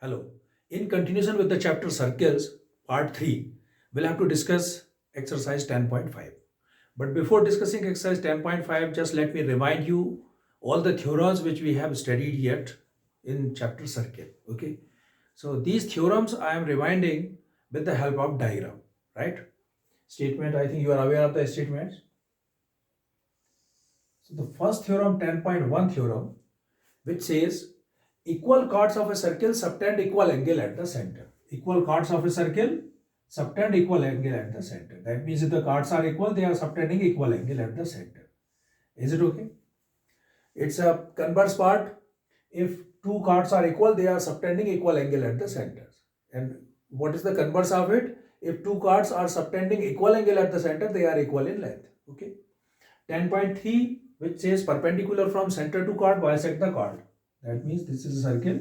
Hello. In continuation with the chapter circles, part 3, we'll have to discuss exercise 10.5. But before discussing exercise 10.5, just let me remind you all the theorems which we have studied yet in chapter circle. Okay. So these theorems I am reminding with the help of diagram, right? Statement, I think you are aware of the statements. So the first theorem, 10.1 theorem, which says equal chords of a circle subtend equal angle at the center. Equal chords of a circle subtend equal angle at the center. That means if the chords are equal, they are subtending equal angle at the center. Is it okay? It's a converse part. If two chords are equal, they are subtending equal angle at the centers. And what is the converse of it? If two chords are subtending equal angle at the center, they are equal in length. Okay. 10.3, which says perpendicular from center to chord bisect the chord. That means this is a circle.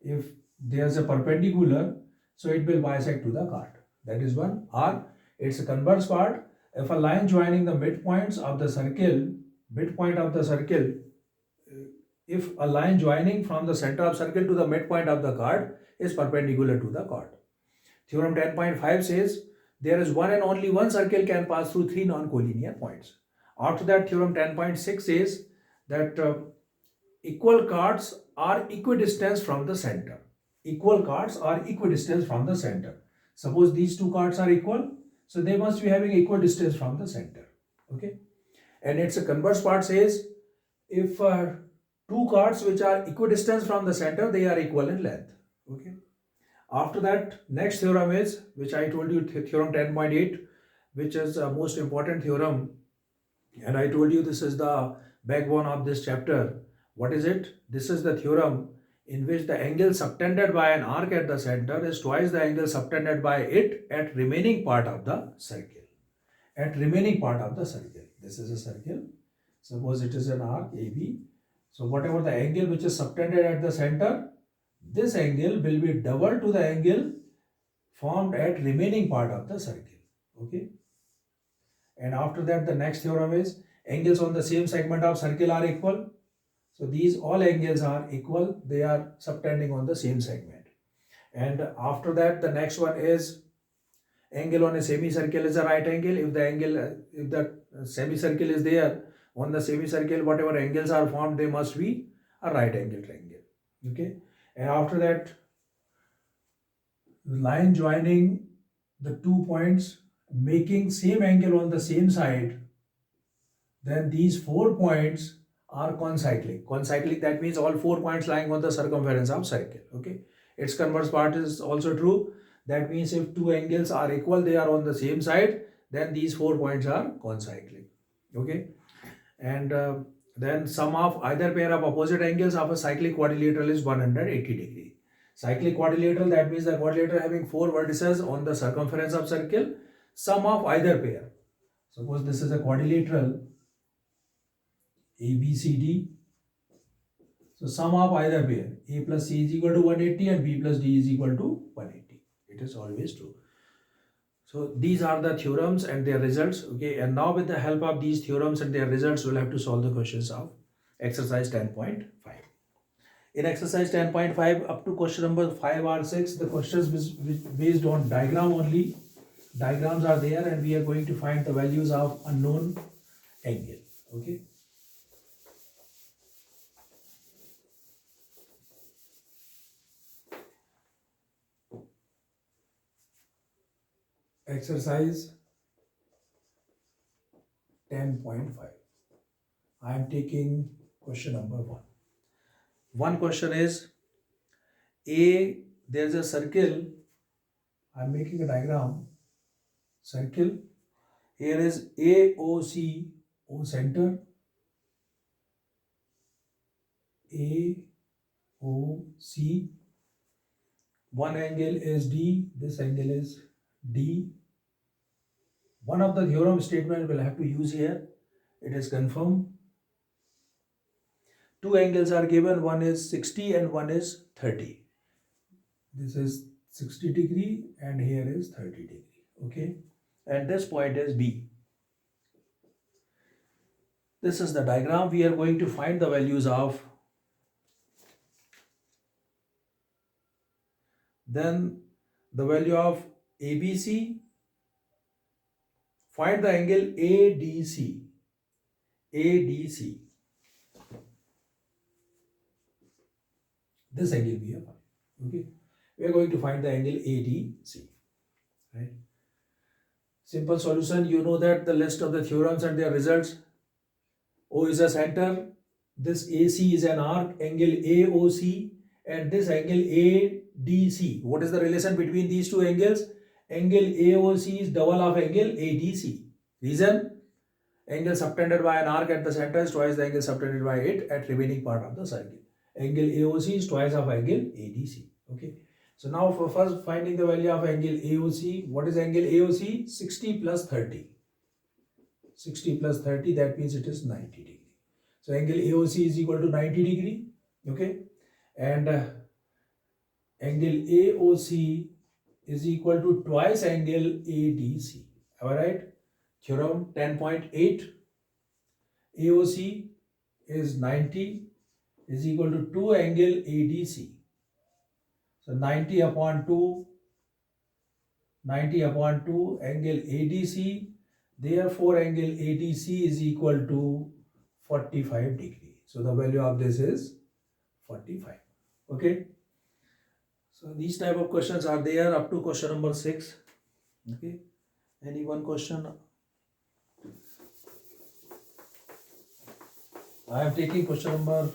If there's a perpendicular, so it will bisect to the chord. That is one. Or it's a converse part. If a line joining the midpoints of the circle, midpoint of the circle, if a line joining from the center of circle to the midpoint of the chord is perpendicular to the chord. Theorem 10.5 says there is one and only one circle can pass through three non-collinear points. After that, theorem 10.6 says that equal chords are equidistant from the center. Equal chords are equidistant from the center. Suppose these two chords are equal, so they must be having equal distance from the center. Okay. And it's a converse part says if two chords which are equidistant from the center, they are equal in length. Okay. After that, next theorem is, which I told you, theorem 10.8, which is a most important theorem. And I told you this is the backbone of this chapter. What is it? This is the theorem in which the angle subtended by an arc at the center is twice the angle subtended by it at remaining part of the circle. At remaining part of the circle. This is a circle. Suppose it is an arc AB. So whatever the angle which is subtended at the center, this angle will be double to the angle formed at remaining part of the circle. Okay. And after that, the next theorem is angles on the same segment of circle are equal. So these all angles are equal. They are subtending on the same segment. And after that, the next one is angle on a semicircle is a right angle. If the semicircle is there on the semicircle, whatever angles are formed, they must be a right angle triangle. Okay. And after that, line joining the two points making same angle on the same side, then these 4 points are concyclic. Concyclic, that means all 4 points lying on the circumference of circle. Okay. Its converse part is also true. That means if two angles are equal, they are on the same side, then these 4 points are concyclic. Okay. And then sum of either pair of opposite angles of a cyclic quadrilateral is 180 degree. Cyclic quadrilateral, that means the quadrilateral having 4 vertices on the circumference of circle, sum of either pair. Suppose this is a quadrilateral ABCD. So sum of either pair, A plus C is equal to 180 and B plus D is equal to 180. It is always true. So these are the theorems and their results. Okay, and now with the help of these theorems and their results, we'll have to solve the questions of exercise 10.5. In exercise 10.5 up to question number 5 or 6, the questions based on diagram only. Diagrams are there and we are going to find the values of unknown angle. Okay. Exercise 10.5. I am taking question number 1. One question is there is a circle. I am making a diagram. Circle. Here is AOC, O center. AOC. One angle is D. This angle is D. One of the theorem statement we'll have to use here. It is confirmed. Two angles are given. One is 60 and one is 30. This is 60 degree and here is 30 degree. Okay. And this point is B. This is the diagram. We are going to find the values of Then the value of ABC. Find the angle ADC. ADC. This angle we have found. Okay. We are going to find the angle ADC. Right. Simple solution. You know that the list of the theorems and their results. O is a center. This AC is an arc. Angle AOC. And this angle ADC. What is the relation between these two angles? Angle AOC is double of angle ADC. Reason? Angle subtended by an arc at the center is twice the angle subtended by it at remaining part of the circle. Angle AOC is twice of angle ADC. Okay. So now for first finding the value of angle AOC. What is angle AOC? 60 plus 30. 60 plus 30, that means it is 90 degree. So angle AOC is equal to 90 degree. Okay. And angle AOC is equal to twice angle ADC. Alright. Theorem 10.8. AOC is 90 is equal to 2 angle ADC. So 90 upon 2 angle ADC. Therefore angle ADC is equal to 45 degree. So the value of this is 45. Okay. So these type of questions are there up to question number 6. Okay. Any one question? I am taking question number 2.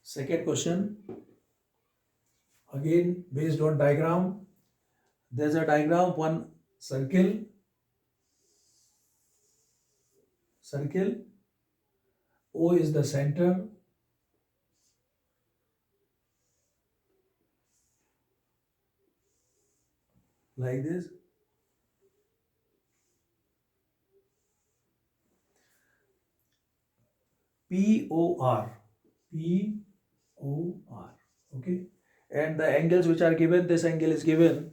Second question. Again based on diagram. There's a diagram, one circle. O is the center. Like this. POR. Okay. And the angles which are given, this angle is given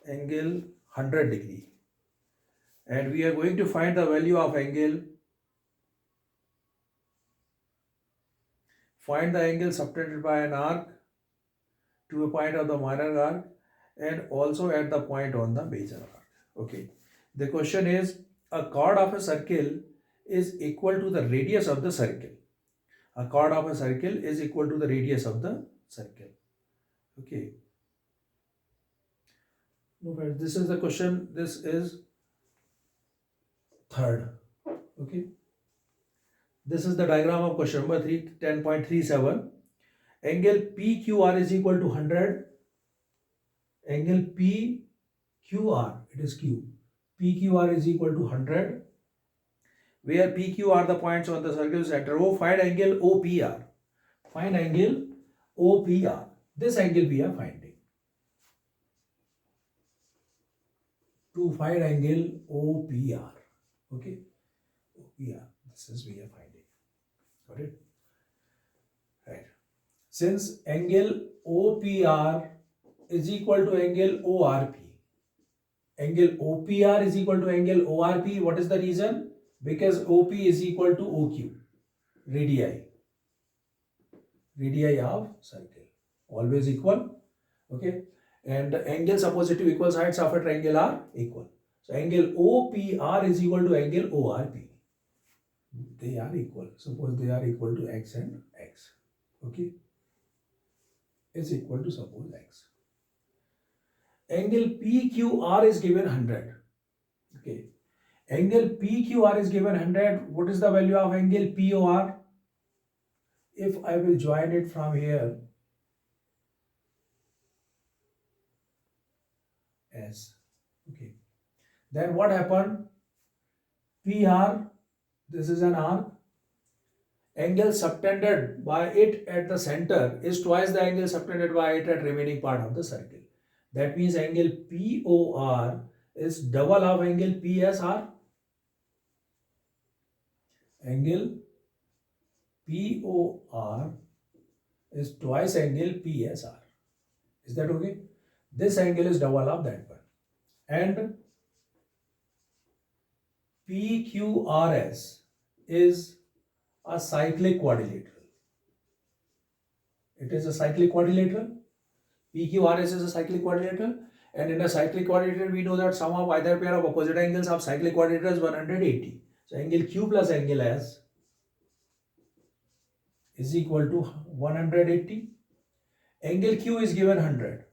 angle 100 degree. And we are going to find the value of angle. Find the angle subtended by an arc to a point of the minor arc and also at the point on the major arc. Okay. The question is, a chord of a circle is equal to the radius of the circle. A chord of a circle is equal to the radius of the circle. Okay. This is the question. This is third. Okay. This is the diagram of question number 3, 10.37. Angle PQR is equal to 100. Angle PQR, it is Q. PQR is equal to 100. Where PQ are the points on the circle center. O, find angle OPR. Find angle OPR. This angle we are finding. To find angle OPR. Okay. OPR. This is we are finding. Got it? Right. Since angle OPR is equal to angle ORP. Angle OPR is equal to angle ORP. What is the reason? Because OP is equal to OQ, radii of circle, always equal. Okay. And the angles opposite to equal sides of a triangle are equal. So angle OPR is equal to angle ORP. They are equal. Suppose they are equal to X and X. Okay. Is equal to suppose X. Angle PQR is given 100. Okay. Angle PQR is given 100. What is the value of angle POR? If I will join it from here, S. Okay. Then what happened? PR, this is an arc. Angle subtended by it at the center is twice the angle subtended by it at remaining part of the circle. That means angle POR is double of angle PSR. Angle POR is twice angle PSR. Is that okay? This angle is double of that one. And PQRS is a cyclic quadrilateral. It is a cyclic quadrilateral. PQRS is a cyclic quadrilateral, and in a cyclic quadrilateral we know that sum of either pair of opposite angles of cyclic quadrilateral is 180. So angle Q plus angle S is equal to 180. Angle Q is given 100.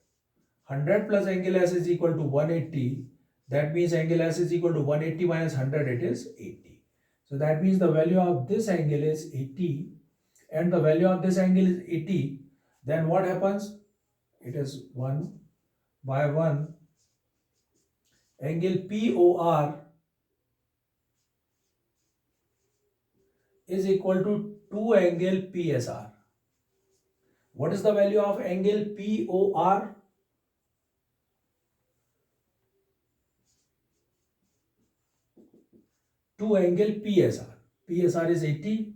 100 plus angle S is equal to 180. That means angle S is equal to 180 minus 100, it is 80. So that means the value of this angle is 80 and the value of this angle is 80. Then what happens? It is 1 by 1. Angle POR is equal to 2 angle PSR. What is the value of angle POR? 2 angle PSR. PSR is 80.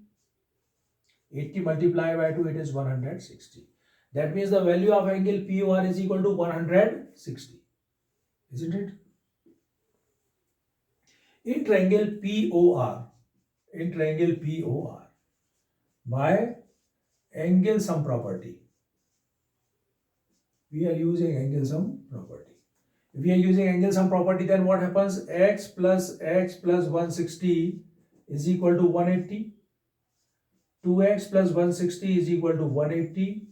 80 multiplied by 2, it is 160. That means the value of angle POR is equal to 160. Isn't it? In triangle POR, by angle sum property, we are using angle sum property. If we are using angle sum property, then what happens? X plus 160 is equal to 180. 2x plus 160 is equal to 180.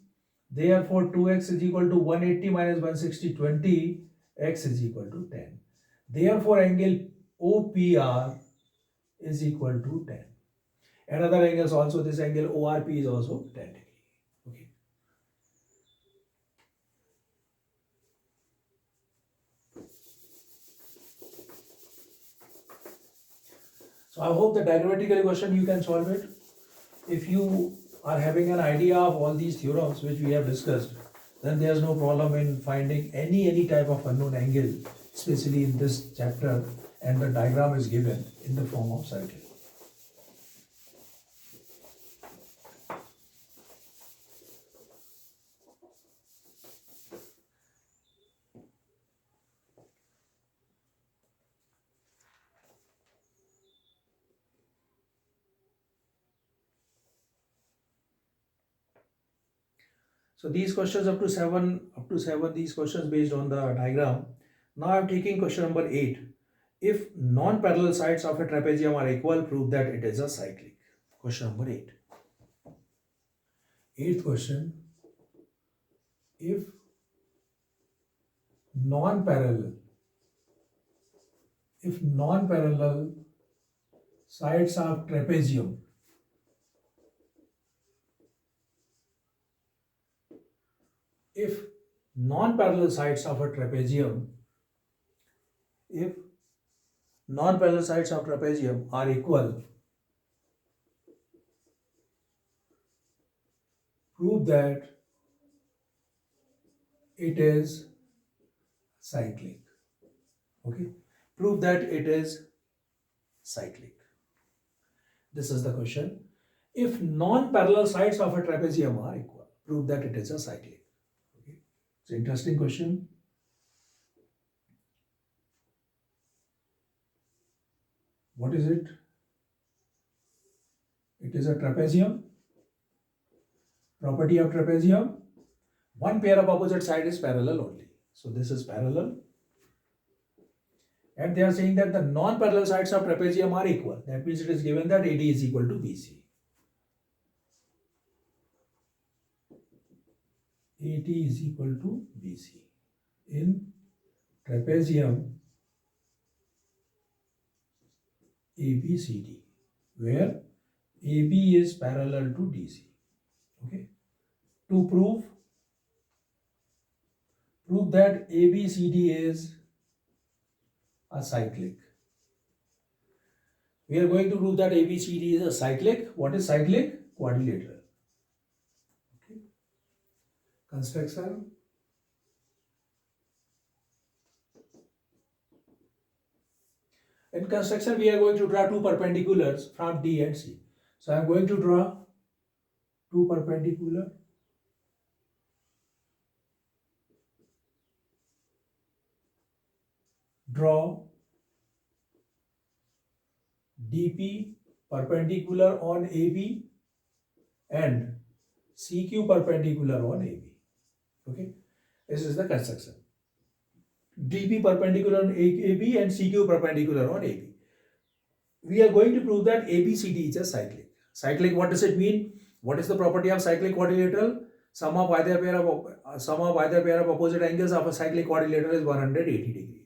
Therefore, 2x is equal to 180 minus 160, 20. X is equal to 10. Therefore, angle OPR is equal to 10. Another angle is also, this angle ORP is also 10 degree. Okay. So I hope the trigonometrical question you can solve it. If you are having an idea of all these theorems which we have discussed, then there's no problem in finding any type of unknown angle, especially in this chapter, and the diagram is given in the form of circle. So these questions up to seven, these questions based on the diagram. Now I'm taking question number 8. If non-parallel sides of a trapezium are equal, prove that it is a cyclic. Question number 8. Eighth question. If non-parallel sides of trapezium if non-parallel sides of a trapezium are equal, prove that it is cyclic. Okay, prove that it is cyclic. This is the question. If non-parallel sides of a trapezium are equal, prove that it is a cyclic. Okay, it's an interesting question. What is it? It is a trapezium. Property of trapezium: one pair of opposite side is parallel only. So this is parallel. And they are saying that the non-parallel sides of trapezium are equal. That means it is given that AD is equal to BC. AD is equal to BC in trapezium ABCD, where AB is parallel to DC. Okay. To prove that ABCD is a cyclic. We are going to prove that ABCD is a cyclic. What is cyclic? Quadrilateral. Okay. Construction. In construction, we are going to draw two perpendiculars from D and C. So I am going to draw two perpendicular. Draw DP perpendicular on AB and CQ perpendicular on AB. Okay, this is the construction. DP perpendicular on AB and CQ perpendicular on AB. We are going to prove that ABCD is a cyclic. Cyclic, what does it mean? What is the property of cyclic quadrilateral? Sum of either pair of opposite angles of a cyclic quadrilateral is 180 degree.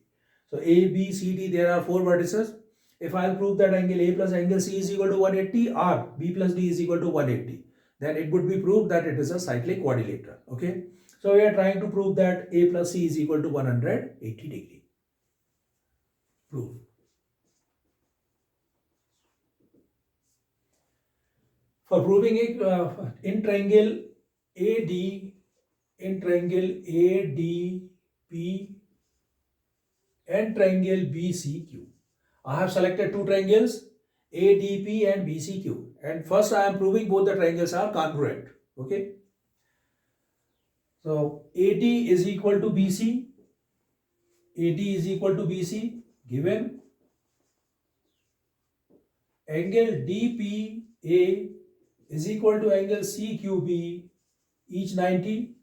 So A, B, C, D, there are four vertices. If I will prove that angle A plus angle C is equal to 180 or B plus D is equal to 180, then it would be proved that it is a cyclic quadrilateral. Okay. So we are trying to prove that A plus C is equal to 180 degree. Prove. For proving it, in triangle ADP and triangle BCQ, I have selected two triangles ADP and BCQ, and first I am proving both the triangles are congruent. Okay. So AD is equal to BC. AD is equal to BC given angle DPA is equal to angle CQB, each 90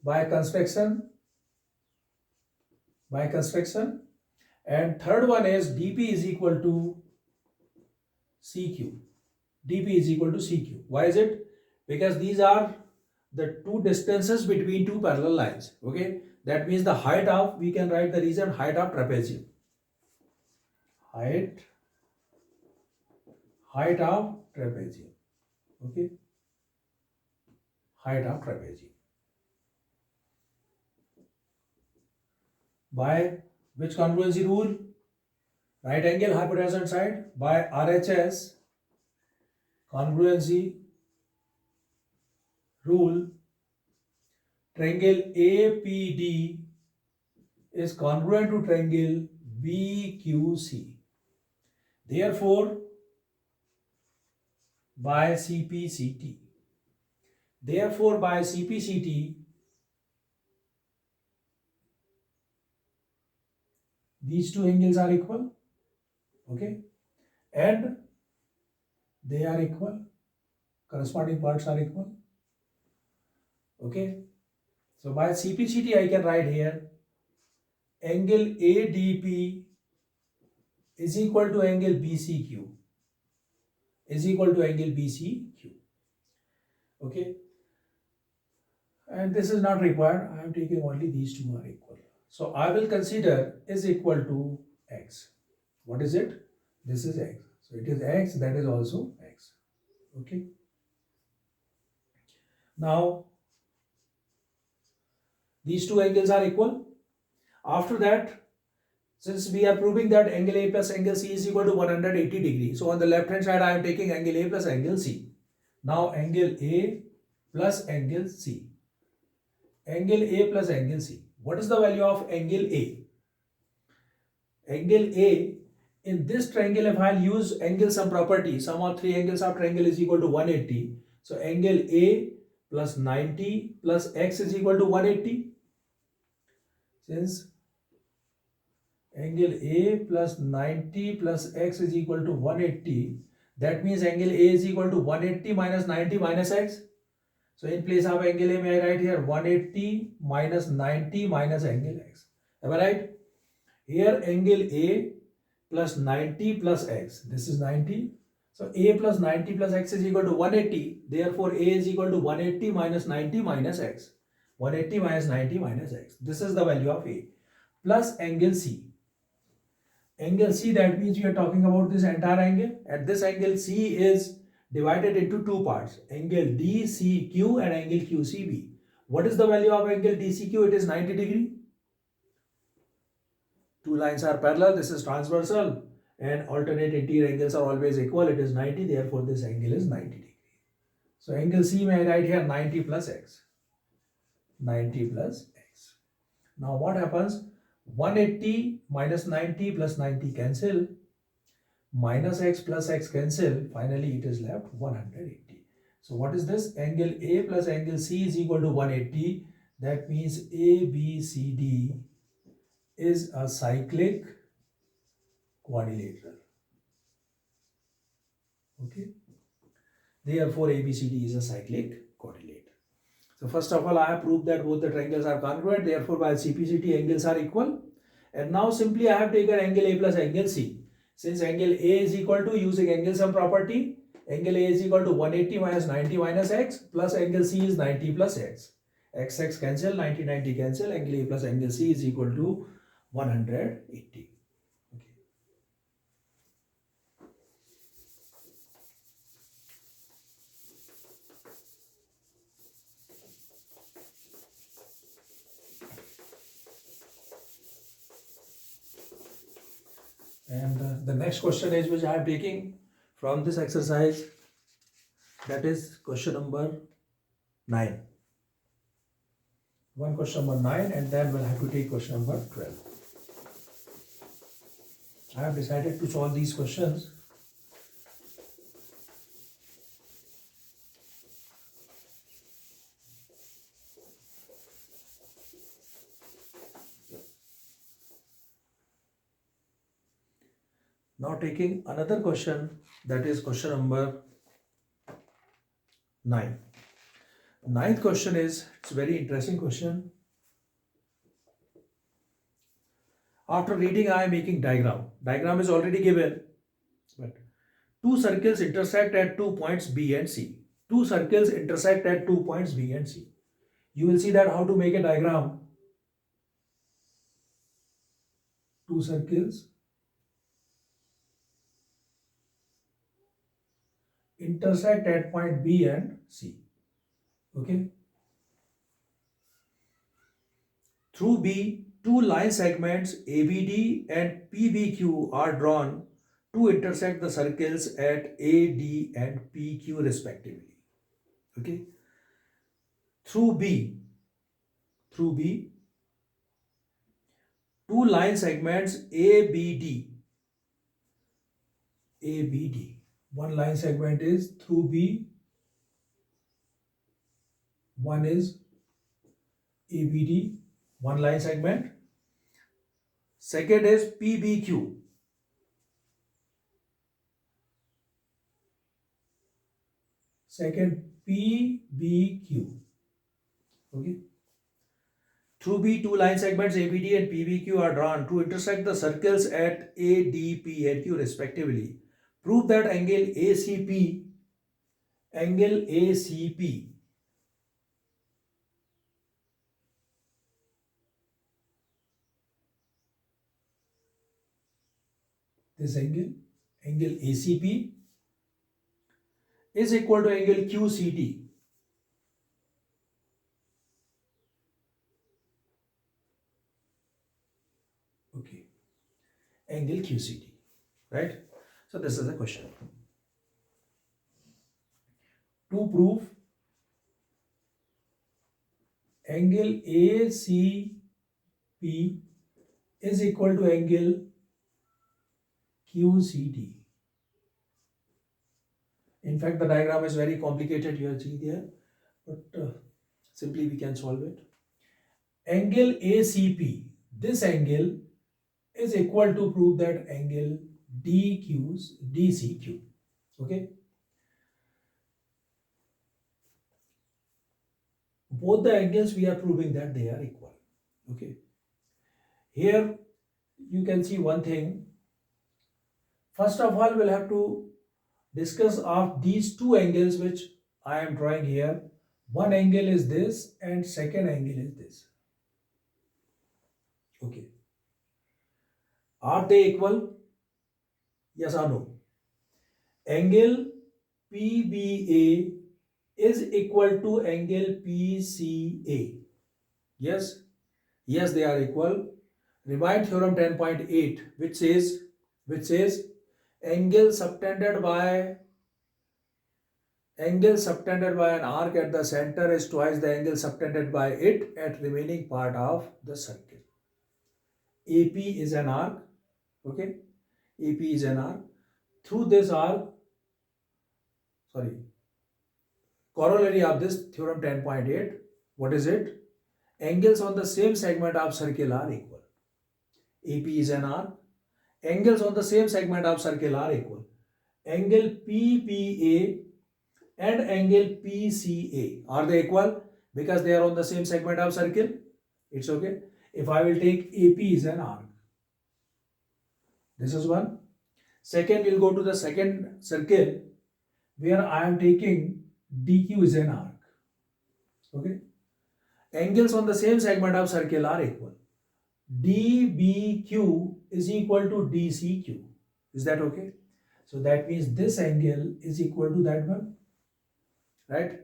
by construction, and third one is DP is equal to CQ. DP is equal to CQ. Why is it? Because these are the two distances between two parallel lines. Okay, that means the height of, we can write the reason, height of trapezium. Height of trapezium. Okay, height of trapezium. By which congruency rule? Right angle hypotenuse side. By RHS congruency rule, triangle APD is congruent to triangle BQC. Therefore, by CPCT, these two angles are equal. Okay, and they are equal, corresponding parts are equal. Okay, so by CPCT I can write here angle ADP is equal to angle BCQ Okay, and this is not required. I am taking only these two are equal. So I will consider is equal to x. What is it? This is x. So it is x, that is also x. Okay. Now these two angles are equal. After that, since we are proving that angle A plus angle C is equal to 180 degrees, so on the left hand side I am taking angle A plus angle C. Now angle A plus angle C. Angle A plus angle C. What is the value of angle A? Angle A, in this triangle, if I use angle sum property, sum of three angles of triangle is equal to 180. So angle A plus 90 plus x is equal to 180. Since angle A plus 90 plus x is equal to 180, that means angle A is equal to 180 minus 90 minus x. So in place of angle A, may I write here 180 minus 90 minus angle x. Am I right? Here angle A plus 90 plus x. This is 90. So A plus 90 plus x is equal to 180. Therefore A is equal to 180 minus 90 minus x. 180 minus 90 minus x. This is the value of A. Plus angle C. Angle C, that means we are talking about this entire angle. At this angle C is divided into two parts. Angle DCQ and angle QCB. What is the value of angle DCQ? It is 90 degree. Two lines are parallel. This is transversal. And alternate interior angles are always equal. It is 90. Therefore, this angle is 90 degree. So angle C, may I write here 90 plus x. 90 plus x. Now what happens? 180 minus 90 plus 90 cancel. Minus x plus x cancel. Finally, it is left 180. So what is this? Angle A plus angle C is equal to 180. That means ABCD is a cyclic quadrilateral. Okay. Therefore, ABCD is a cyclic coordinate. So first of all, I have proved that both the triangles are congruent. Therefore, while CPCT angles are equal. And now simply I have taken angle A plus angle C. Since angle A is equal to, using angle sum property, angle A is equal to 180 minus 90 minus x, plus angle C is 90 plus x. X cancel, 90 90 cancel. Angle A plus angle C is equal to 180. Okay. And the next question is, which I am taking from this exercise, that is question number 9. One question number 9, and then we'll have to take question number 12. I have decided to solve these questions now. Taking another question, that is question number 9. Ninth question is, it's a very interesting question. After reading, I am making diagram. Diagram is already given, but two circles intersect at 2 points B and C. Two circles intersect at 2 points B and C. You will see that how to make a diagram. Two circles intersect at point B and C. Okay. Through B, two line segments ABD and PBQ are drawn to intersect the circles at AD and PQ respectively. Okay. Through B, two line segments ABD. One line segment is through B, one is ABD, one line segment. Second is PBQ. Second, PBQ. Okay. Through B, two line segments ABD and PBQ are drawn to intersect the circles at ADP and Q respectively. Prove that angle ACP this angle ACP is equal to angle QCD. Okay, angle QCD, right? So this is the question. To prove angle ACP is equal to angle QCD. In fact, the diagram is very complicated, you see there, but simply we can solve it. Angle ACP, this angle is equal to, prove that angle DCQ. Okay. Both the angles we are proving that they are equal. Okay. Here you can see one thing. First of all, we'll have to discuss of these two angles which I am drawing here. One angle is this and second angle is this. Okay. Are they equal? Yes or no? Angle PBA is equal to angle PCA. Yes? Yes, they are equal. Remind theorem 10.8, which says angle subtended by an arc at the center is twice the angle subtended by it at remaining part of the circle. AP is an arc. Okay. AP is an arc. Through this arc, corollary of this theorem 10.8, what is it? Angles on the same segment of circle are equal. AP is an arc. Angles on the same segment of circle are equal. angle PPA and angle PCA, are they equal? Because they are on the same segment of circle. It's okay. If I will take AP is an arc, this is one. Second, we'll go to the second circle where I am taking DQ is an arc. Okay. Angles on the same segment of circle are equal. DBQ is equal to DCQ. Is that okay? So that means this angle is equal to that one, right?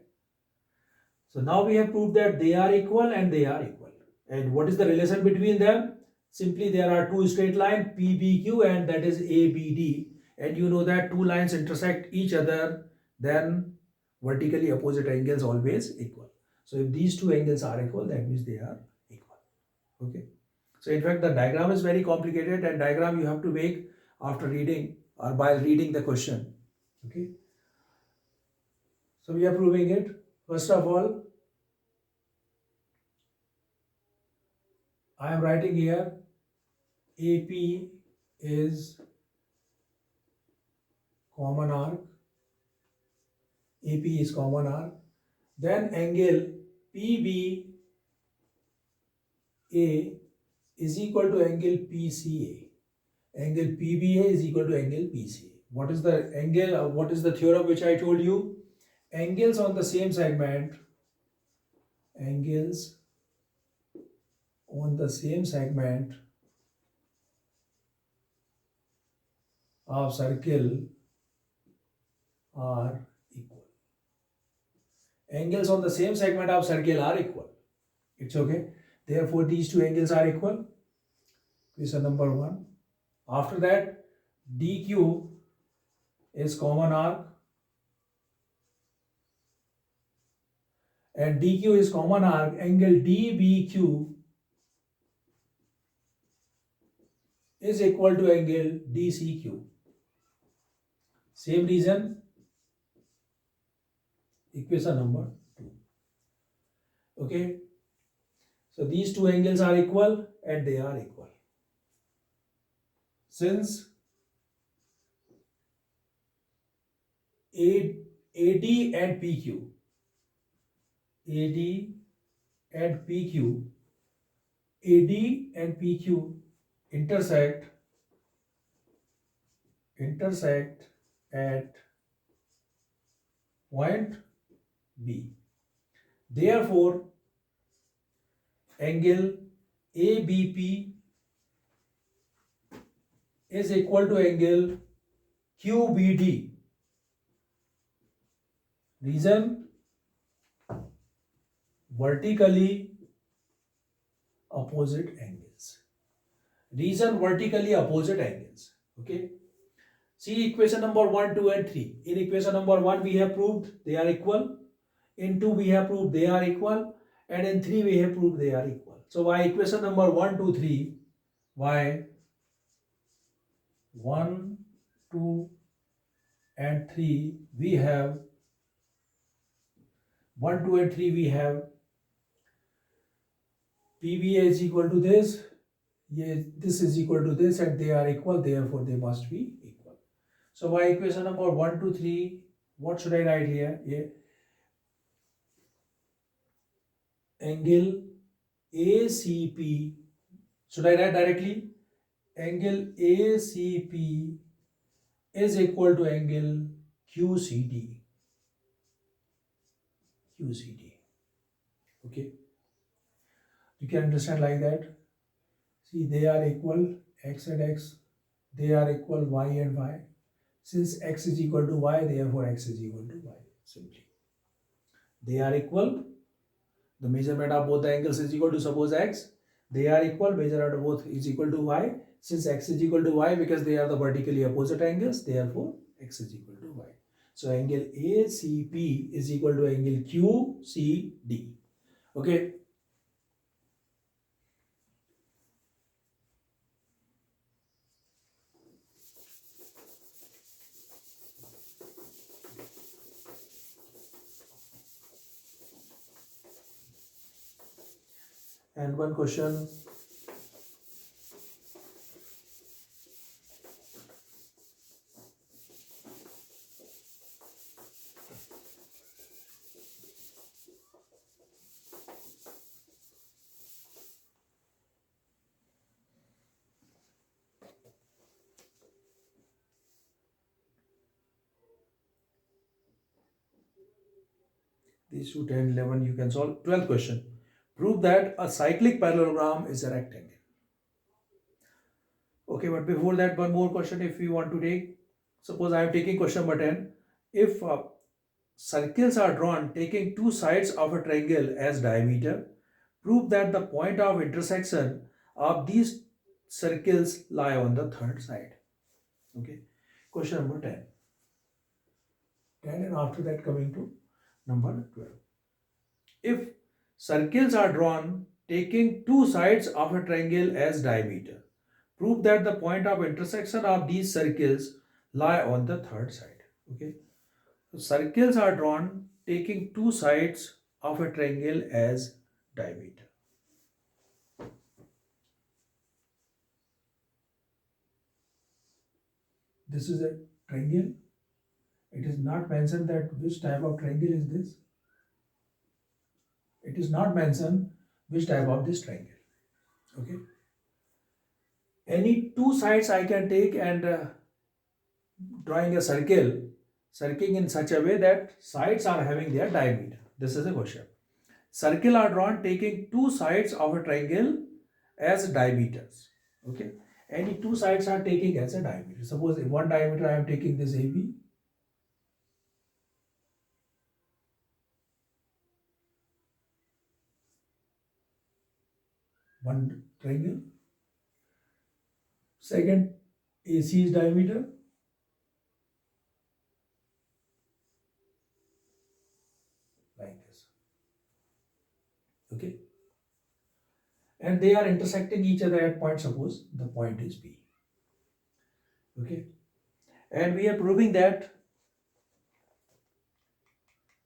So now we have proved that they are equal and they are equal. And what is the relation between them? Simply there are two straight lines PBQ and that is ABD. And you know that two lines intersect each other, then vertically opposite angles always equal. So if these two angles are equal, that means they are equal. Okay. So in fact, the diagram is very complicated, and diagram you have to make after reading or by reading the question. Okay. So we are proving it. First of all, I am writing here AP is common arc. AP is common arc. Then angle PBA is equal to angle PCA. Angle PBA is equal to angle PCA. What is the angle? What is the theorem which I told you? Angles on the same segment. Angles on the same segment of circle are equal. Angles on the same segment of circle are equal. It's okay. Therefore, these two angles are equal. Question number 1. After that, DQ is common arc and DQ is common arc. Angle DBQ is equal to angle DCQ. Same reason. Equation number 2. Okay. So these two angles are equal and they are equal. Since AD and PQ, AD and PQ, AD and PQ intersect at point B. Therefore, angle ABP is equal to angle QBD. Reason? Vertically opposite angles. Reason vertically opposite angles. Okay. See equation number 1, 2 and 3. In equation number 1 we have proved they are equal. In 2 we have proved they are equal. And in 3 we have proved they are equal. So by equation number 1, 2, 3, why 1, 2 and 3 we have 1, 2 and 3 we have PBA is equal to this, this is equal to this, and they are equal, therefore they must be equal. So by equation number 1, 2, 3, what should I write here? Angle ACP, should I write directly? Angle ACP is equal to angle QCD. Okay. You can understand like that. See, they are equal, x and x. They are equal, y and y. Since x is equal to y, therefore x is equal to y. Simply. They are equal. The measurement of both the angles is equal to, suppose, x. They are equal, measurement of both is equal to y. Since x is equal to y, because they are the vertically opposite angles, therefore x is equal to y. So angle ACP is equal to angle QCD. Okay. And one question. These two, 10, 11, you can solve. 12th question. Prove that a cyclic parallelogram is a rectangle. Okay, but before that, one more question if we want to take. Suppose I am taking question number 10. If circles are drawn taking two sides of a triangle as diameter, prove that the point of intersection of these circles lie on the third side. Okay, question number 10. 10 and after that coming to number 12. If circles are drawn taking two sides of a triangle as diameter, prove that the point of intersection of these circles lie on the third side. Okay, so circles are drawn taking two sides of a triangle as diameter. This is a triangle. It is not mentioned that which type of triangle is this. It is not mentioned which type of this triangle. Okay. Any two sides I can take and drawing a circling in such a way that sides are having their diameter. This is a question. Circle are drawn taking two sides of a triangle as diameters. Okay. Any two sides are taking as a diameter. Suppose one diameter I am taking this AB. One triangle. Second, AC is diameter. Like this. Okay. And they are intersecting each other at point, suppose the point is B. Okay. And we are proving that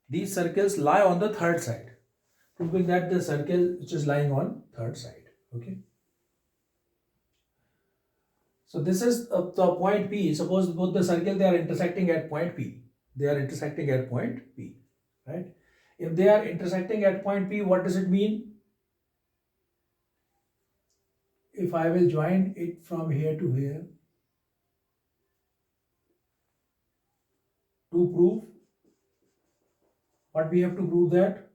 these circles lie on the third side. Proving that the circle which is lying on third side. Okay. So this is the point P. Suppose both the circle they are intersecting at point P. They are intersecting at point P. Right. If they are intersecting at point P, what does it mean? If I will join it from here to here to prove, what we have to prove that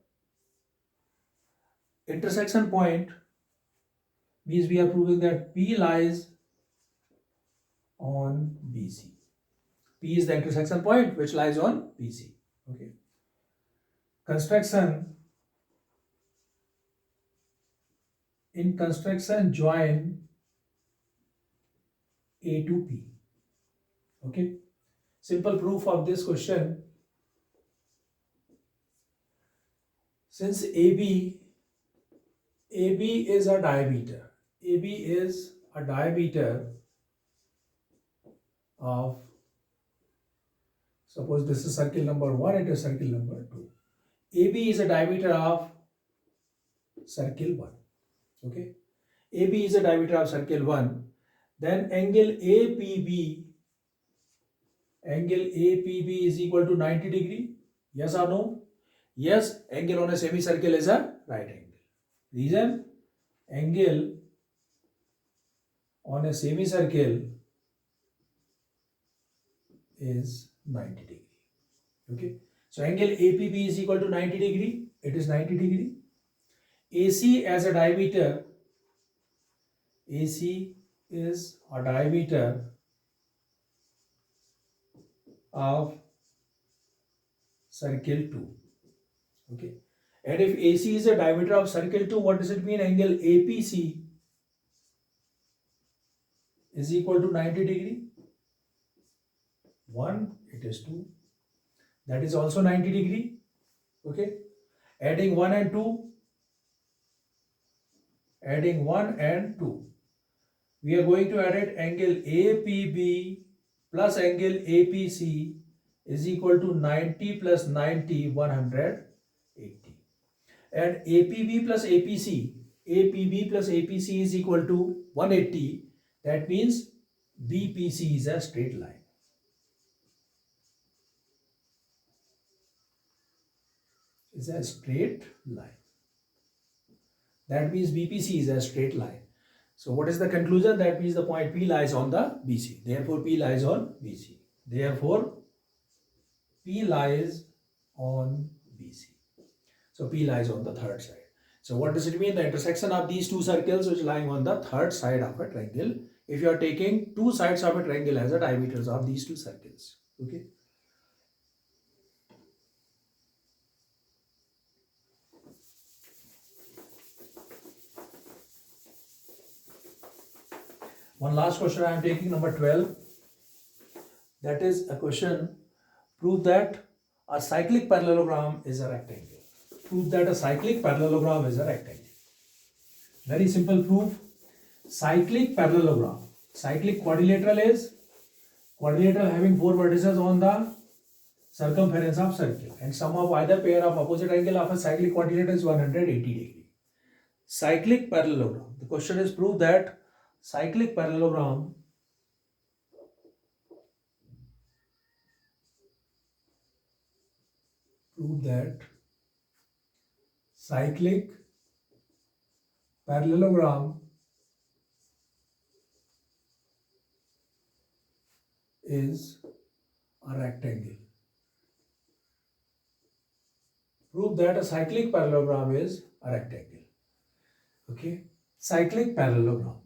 intersection point means we are proving that P lies on BC. P is the intersection point which lies on BC. Okay. In construction join A to P. Okay. Simple proof of this question. Since AB is a diameter. AB is a diameter of, suppose this is circle number 1, it is circle number 2. AB is a diameter of circle 1. Okay. AB is a diameter of circle 1. Then angle APB is equal to 90 degree. Yes or no? Yes, angle on a semicircle is a right angle. Reason? Angle on a semicircle is 90 degree. Okay. So angle APB is equal to 90 degree. It is 90 degree. AC as a diameter. AC is a diameter of circle 2. Okay. And if AC is a diameter of circle 2, what does it mean? Angle APC is equal to 90 degree. 1, it is 2. That is also 90 degree. Okay. Adding 1 and 2. Adding 1 and 2. We are going to add it angle APB plus angle APC is equal to 90 plus 90, 180. And APB plus APC is equal to 180. That means BPC is a straight line. It's a straight line. That means BPC is a straight line. So what is the conclusion? That means the point P lies on the BC. Therefore, P lies on BC. Therefore, P lies on BC. So P lies on the third side. So what does it mean? The intersection of these two circles which lying on the third side of a triangle. If you are taking two sides of a triangle as the diameters of these two circles. Okay. One last question I am taking, number 12. That is a question. Prove that a cyclic parallelogram is a rectangle. Prove that a cyclic parallelogram is a rectangle. Very simple proof. Cyclic parallelogram. Cyclic quadrilateral is quadrilateral having four vertices on the circumference of circle, and sum of either pair of opposite angle of a cyclic quadrilateral is 180 degree. Cyclic parallelogram. The question is prove that cyclic parallelogram cyclic parallelogram is a rectangle. Prove that a cyclic parallelogram is a rectangle. Okay. Cyclic parallelogram.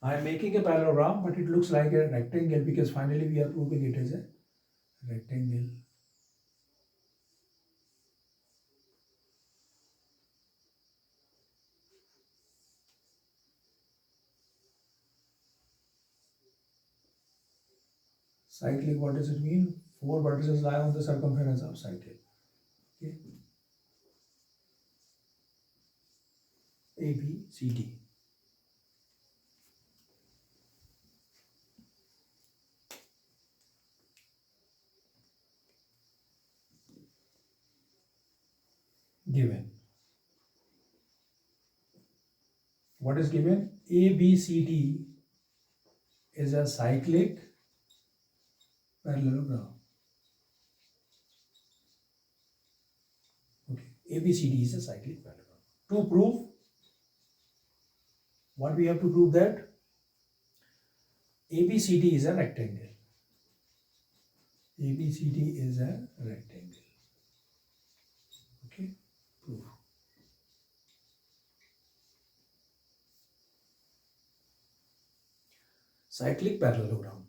I am making a parallelogram, but it looks like a rectangle because finally we are proving it is a rectangle. Cyclic, what does it mean? Four vertices lie on the circumference of cycle. Okay. A, B, C, D. Given. What is given? A, B, C, D is a cyclic parallelogram. Okay. A, B, C, D is a cyclic parallelogram. To prove, what we have to prove that A, B, C, D is a rectangle. A, B, C, D is a rectangle. Okay. Proof. Cyclic parallelogram.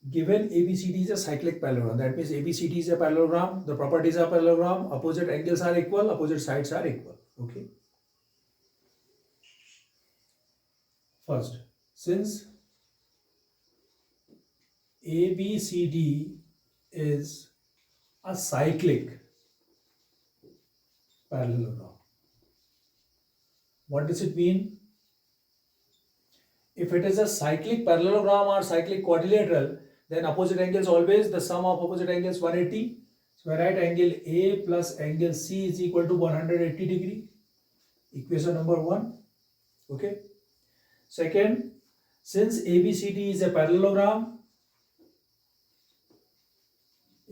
Given ABCD is a cyclic parallelogram, that means ABCD is a parallelogram, the properties of parallelogram, opposite angles are equal, opposite sides are equal. Okay. First, since ABCD is a cyclic parallelogram, what does it mean? If it is a cyclic parallelogram or cyclic quadrilateral, then opposite angles always the sum of opposite angles 180. So I write angle A plus angle C is equal to 180 degree. Equation number 1. Okay. Second, since ABCD is a parallelogram,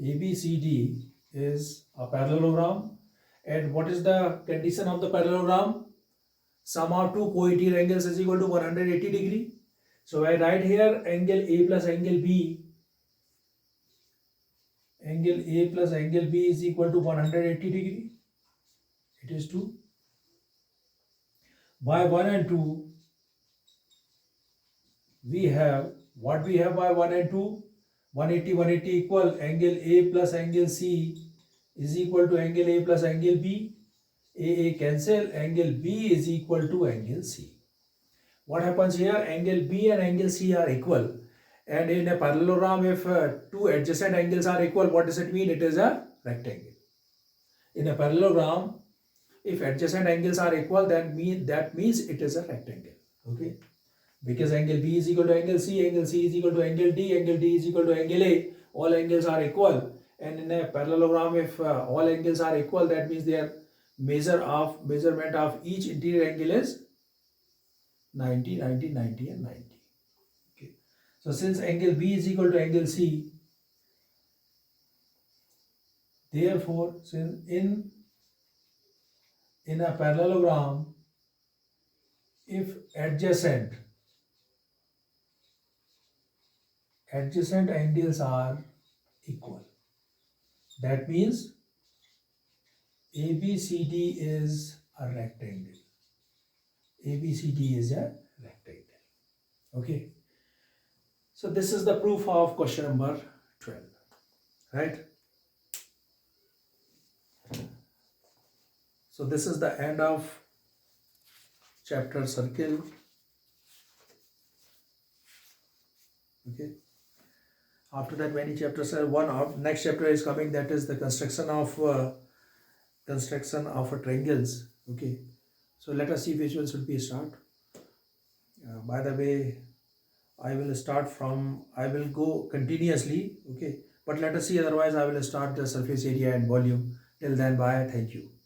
ABCD is a parallelogram, and what is the condition of the parallelogram? Sum of two cointer angles is equal to 180 degree. So I write here angle A plus angle B. Angle A plus angle B is equal to 180 degree. It is 2. By 1 and 2, we have what we have by 1 and 2? 180, 180 equal angle A plus angle C is equal to angle A plus angle B. A cancel, angle B is equal to angle C. What happens here? Angle B and angle C are equal. And in a parallelogram, if two adjacent angles are equal, what does it mean? It is a rectangle. In a parallelogram, if adjacent angles are equal, then that means it is a rectangle. Okay. Because angle B is equal to angle C is equal to angle D is equal to angle A, all angles are equal. And in a parallelogram, if all angles are equal, that means their measurement of each interior angle is 90, 90, 90 and 90. Okay. So since angle B is equal to angle C, Therefore, since in a parallelogram, if adjacent angles are equal, that means ABCD is a rectangle. ABCD is a rectangle. Okay. So this is the proof of question number 12. Right. So this is the end of chapter circle. Okay. After that, many chapters are next chapter is coming, that is the construction of a triangles. Okay. So let us see which one should be start. By the way, I will go continuously. Okay. But let us see, otherwise I will start the surface area and volume. Till then, bye. Thank you.